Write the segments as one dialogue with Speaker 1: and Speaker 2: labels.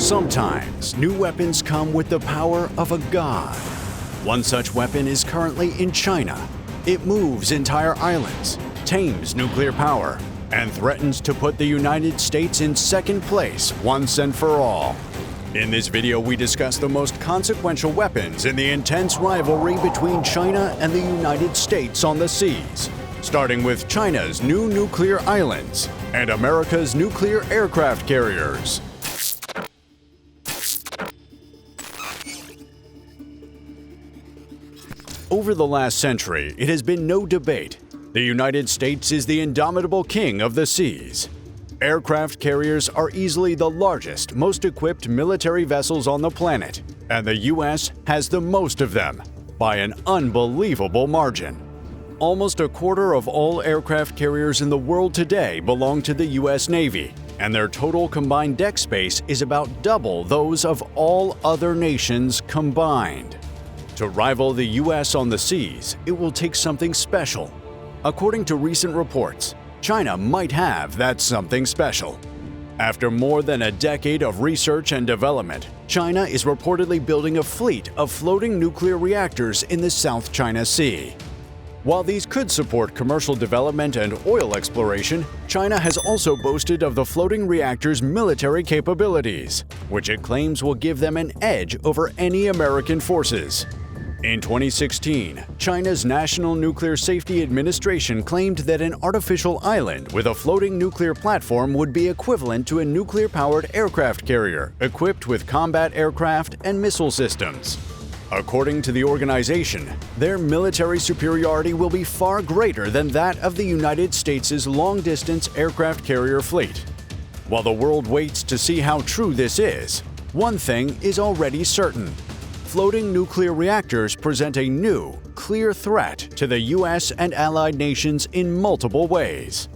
Speaker 1: Sometimes, new weapons come with the power of a god. One such weapon is currently in China. It moves entire islands, tames nuclear power, and threatens to put the United States in second place once and for all. In this video, we discuss the most consequential weapons in the intense rivalry between China and the United States on the seas, starting with China's new nuclear islands and America's nuclear aircraft carriers. Over the last century, it has been no debate. The United States is the indomitable king of the seas. Aircraft carriers are easily the largest, most equipped military vessels on the planet, and the U.S. has the most of them, by an unbelievable margin. Almost a quarter of all aircraft carriers in the world today belong to the U.S. Navy, and their total combined deck space is about double those of all other nations combined. To rival the U.S. on the seas, it will take something special. According to recent reports, China might have that something special. After more than a decade of research and development, China is reportedly building a fleet of floating nuclear reactors in the South China Sea. While these could support commercial development and oil exploration, China has also boasted of the floating reactor's military capabilities, which it claims will give them an edge over any American forces. In 2016, China's National Nuclear Safety Administration claimed that an artificial island with a floating nuclear platform would be equivalent to a nuclear-powered aircraft carrier equipped with combat aircraft and missile systems. According to the organization, their military superiority will be far greater than that of the United States' long-distance aircraft carrier fleet. While the world waits to see how true this is, one thing is already certain. Floating nuclear reactors present a new, clear threat to the U.S. and allied nations in multiple ways.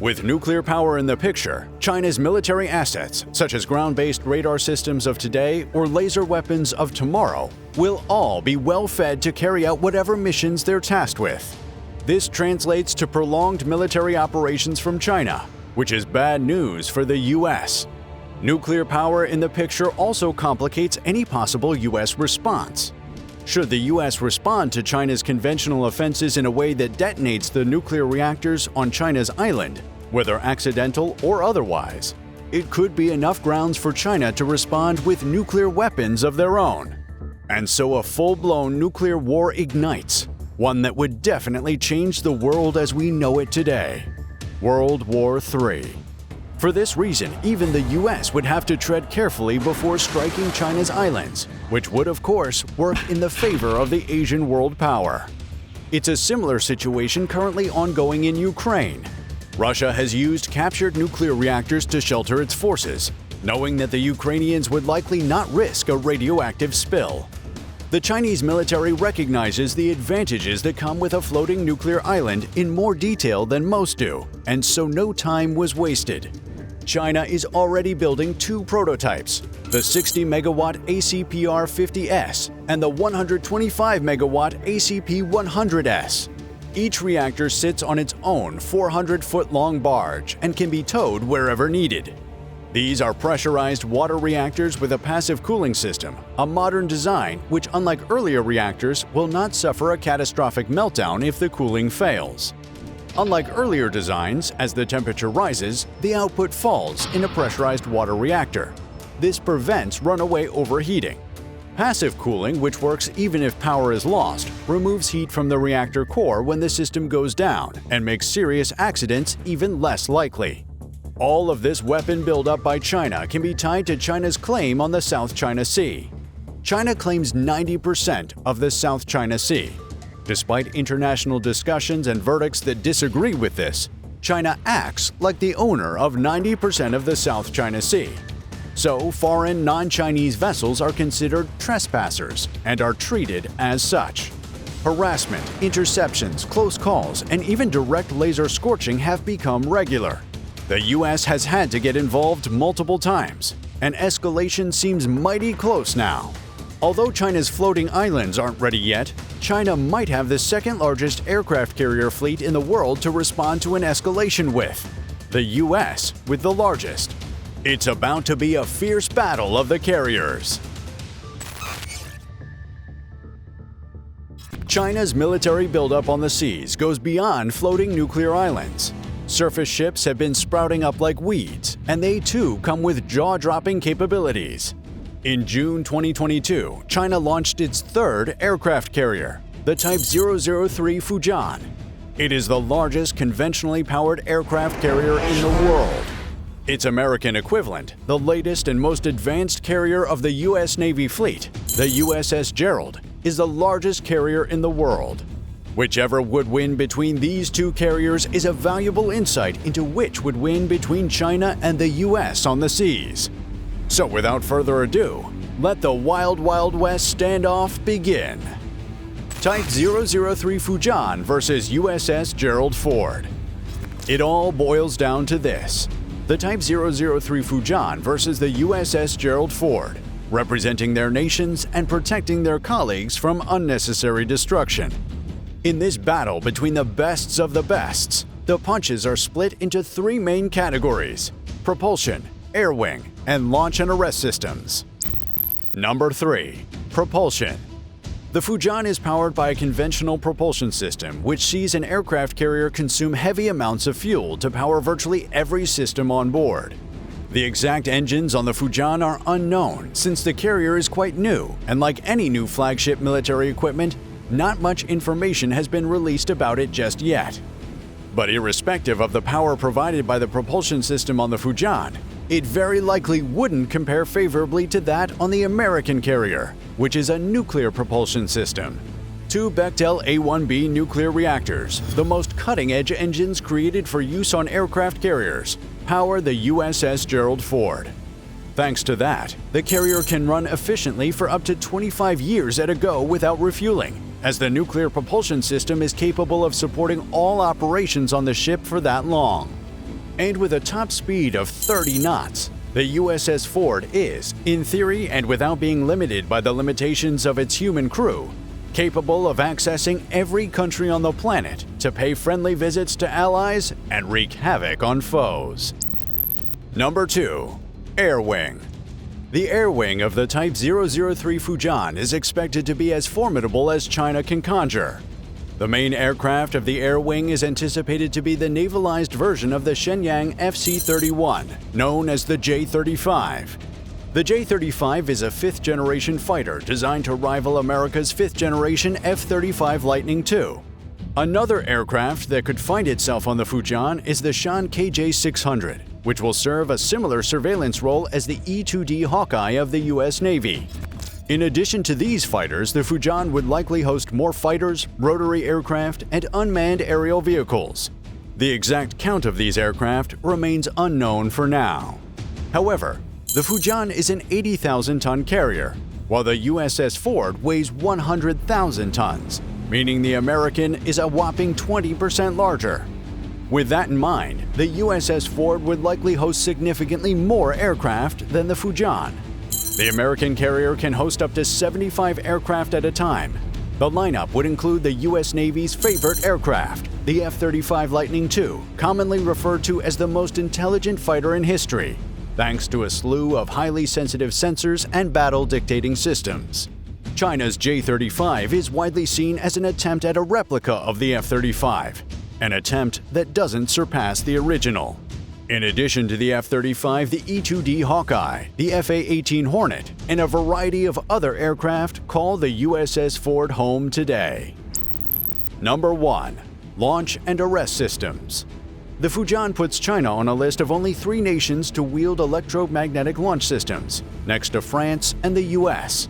Speaker 1: With nuclear power in the picture, China's military assets, such as ground-based radar systems of today or laser weapons of tomorrow, will all be well fed to carry out whatever missions they're tasked with. This translates to prolonged military operations from China, which is bad news for the U.S. Nuclear power in the picture also complicates any possible U.S. response. Should the U.S. respond to China's conventional offenses in a way that detonates the nuclear reactors on China's island, whether accidental or otherwise, it could be enough grounds for China to respond with nuclear weapons of their own. And so a full-blown nuclear war ignites, one that would definitely change the world as we know it today. World War III. For this reason, even the U.S. would have to tread carefully before striking China's islands, which would, of course, work in the favor of the Asian world power. It's a similar situation currently ongoing in Ukraine. Russia has used captured nuclear reactors to shelter its forces, knowing that the Ukrainians would likely not risk a radioactive spill. The Chinese military recognizes the advantages that come with a floating nuclear island in more detail than most do, and so no time was wasted. China is already building two prototypes, the 60-megawatt ACPR-50S and the 125-megawatt ACP-100S. Each reactor sits on its own 400-foot-long barge and can be towed wherever needed. These are pressurized water reactors with a passive cooling system, a modern design which, unlike earlier reactors, will not suffer a catastrophic meltdown if the cooling fails. Unlike earlier designs, as the temperature rises, the output falls in a pressurized water reactor. This prevents runaway overheating. Passive cooling, which works even if power is lost, removes heat from the reactor core when the system goes down and makes serious accidents even less likely. All of this weapon buildup by China can be tied to China's claim on the South China Sea. China claims 90% of the South China Sea. Despite international discussions and verdicts that disagree with this, China acts like the owner of 90% of the South China Sea. So, foreign non-Chinese vessels are considered trespassers and are treated as such. Harassment, interceptions, close calls, and even direct laser scorching have become regular. The U.S. has had to get involved multiple times, and escalation seems mighty close now. Although China's floating islands aren't ready yet, China might have the second-largest aircraft carrier fleet in the world to respond to an escalation with. The U.S. with the largest. It's about to be a fierce battle of the carriers. China's military buildup on the seas goes beyond floating nuclear islands. Surface ships have been sprouting up like weeds, and they too come with jaw-dropping capabilities. In June 2022, China launched its third aircraft carrier, the Type 003 Fujian. It is the largest conventionally powered aircraft carrier in the world. Its American equivalent, the latest and most advanced carrier of the U.S. Navy fleet, the USS Gerald, is the largest carrier in the world. Whichever would win between these two carriers is a valuable insight into which would win between China and the U.S. on the seas. So without further ado, let the Wild Wild West standoff begin. Type 003 Fujian versus USS Gerald Ford. It all boils down to this: the Type 003 Fujian versus the USS Gerald Ford, representing their nations and protecting their colleagues from unnecessary destruction. In this battle between the bests of the bests, the punches are split into three main categories: propulsion, air wing, and launch and arrest systems. Number 3. Propulsion. The Fujian is powered by a conventional propulsion system which sees an aircraft carrier consume heavy amounts of fuel to power virtually every system on board. The exact engines on the Fujian are unknown since the carrier is quite new, and like any new flagship military equipment, not much information has been released about it just yet. But irrespective of the power provided by the propulsion system on the Fujian, it very likely wouldn't compare favorably to that on the American carrier, which is a nuclear propulsion system. Two Bechtel A-1B nuclear reactors, the most cutting-edge engines created for use on aircraft carriers, power the USS Gerald Ford. Thanks to that, the carrier can run efficiently for up to 25 years at a go without refueling, as the nuclear propulsion system is capable of supporting all operations on the ship for that long. And with a top speed of 30 knots, the USS Ford is, in theory and without being limited by the limitations of its human crew, capable of accessing every country on the planet to pay friendly visits to allies and wreak havoc on foes. Number 2. Air Wing. The air wing of the Type 003 Fujian is expected to be as formidable as China can conjure. The main aircraft of the air wing is anticipated to be the navalized version of the Shenyang FC-31, known as the J-35. The J-35 is a fifth-generation fighter designed to rival America's fifth-generation F-35 Lightning II. Another aircraft that could find itself on the Fujian is the Shan KJ-600, which will serve a similar surveillance role as the E-2D Hawkeye of the U.S. Navy. In addition to these fighters, the Fujian would likely host more fighters, rotary aircraft, and unmanned aerial vehicles. The exact count of these aircraft remains unknown for now. However, the Fujian is an 80,000-ton carrier, while the USS Ford weighs 100,000 tons, meaning the American is a whopping 20% larger. With that in mind, the USS Ford would likely host significantly more aircraft than the Fujian. The American carrier can host up to 75 aircraft at a time. The lineup would include the U.S. Navy's favorite aircraft, the F-35 Lightning II, commonly referred to as the most intelligent fighter in history, thanks to a slew of highly sensitive sensors and battle-dictating systems. China's J-35 is widely seen as an attempt at a replica of the F-35, an attempt that doesn't surpass the original. In addition to the F-35, the E-2D Hawkeye, the FA-18 Hornet, and a variety of other aircraft call the USS Ford home today. Number 1. Launch and arrest systems. The Fujian puts China on a list of only 3 nations to wield electromagnetic launch systems, next to France and the US.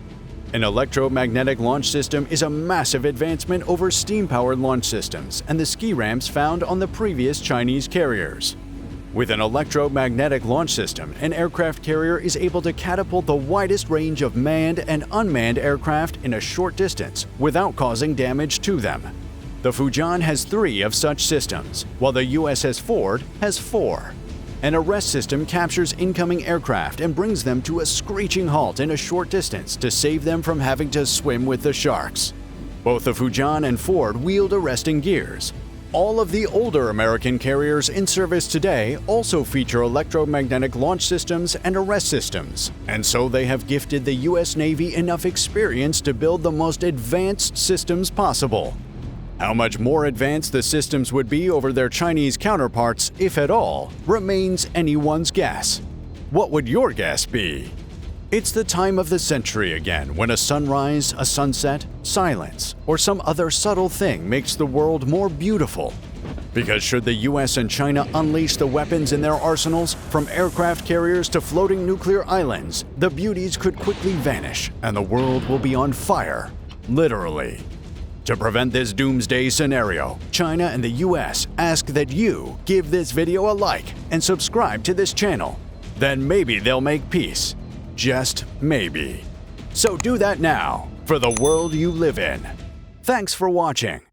Speaker 1: An electromagnetic launch system is a massive advancement over steam-powered launch systems and the ski ramps found on the previous Chinese carriers. With an electromagnetic launch system, an aircraft carrier is able to catapult the widest range of manned and unmanned aircraft in a short distance without causing damage to them. The Fujian has 3 of such systems, while the USS Ford has 4. An arrest system captures incoming aircraft and brings them to a screeching halt in a short distance to save them from having to swim with the sharks. Both the Fujian and Ford wield arresting gears. All of the older American carriers in service today also feature electromagnetic launch systems and arrest systems, and so they have gifted the U.S. Navy enough experience to build the most advanced systems possible. How much more advanced the systems would be over their Chinese counterparts, if at all, remains anyone's guess. What would your guess be? It's the time of the century again when a sunrise, a sunset, silence, or some other subtle thing makes the world more beautiful. Because should the US and China unleash the weapons in their arsenals, from aircraft carriers to floating nuclear islands, the beauties could quickly vanish and the world will be on fire, literally. To prevent this doomsday scenario, China and the US ask that you give this video a like and subscribe to this channel. Then maybe they'll make peace. Just maybe. So do that now, for the world you live in. Thanks for watching.